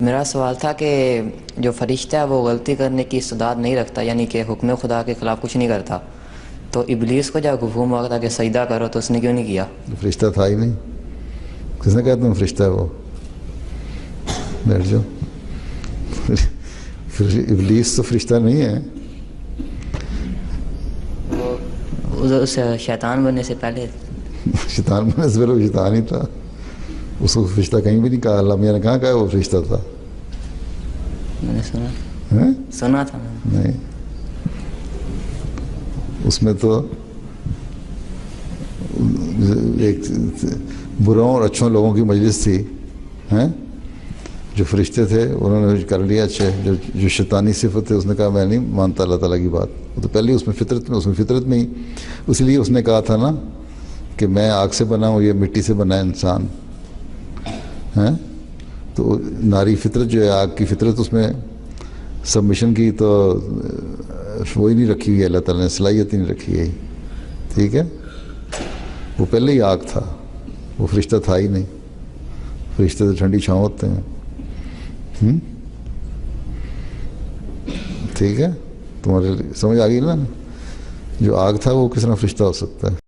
میرا سوال تھا کہ جو فرشتہ ہے وہ غلطی کرنے کی استعداد نہیں رکھتا، یعنی کہ حکم خدا کے خلاف کچھ نہیں کرتا، تو ابلیس کو جب حکم ہوا تھا کہ سجدہ کرو تو اس نے کیوں نہیں کیا؟ فرشتہ تھا ہی نہیں. کس نے کہا تم فرشتہ ہے وہ؟ بیٹھ جاؤ. ابلیس تو فرشتہ نہیں ہے. اس شیطان بننے سے پہلے شیطان بننے سے پہلے وہ شیطان ہی تھا. اس کو فرشتہ کہیں بھی نہیں کہا. اللہ میاں نے کہاں کہا وہ فرشتہ تھا؟ میں نے سنا تھا. نہیں، اس میں تو ایک بروں اور اچھوں لوگوں کی مجلس تھی ہیں. جو فرشتے تھے انہوں نے کر لیا اچھے. جو شیطانی صفت ہے اس نے کہا میں نہیں مانتا اللہ تعالیٰ کی بات. وہ تو پہلے اس میں فطرت میں ہی اس لیے اس نے کہا تھا نا کہ میں آگ سے بنا ہوں، یہ مٹی سے بنا ہے انسان ہیں. تو ناری فطرت جو ہے آگ کی فطرت، اس میں سبمیشن کی تو وہی نہیں رکھی ہوئی ہے. اللہ تعالیٰ نے صلاحیت ہی نہیں رکھی ہے. ٹھیک ہے، وہ پہلے ہی آگ تھا، وہ فرشتہ تھا ہی نہیں. فرشتے تو ٹھنڈی چھاؤں ہوتے ہیں. ٹھیک ہے، تمہارے سمجھ آ گئی نا؟ جو آگ تھا وہ کس طرح فرشتہ ہو سکتا ہے؟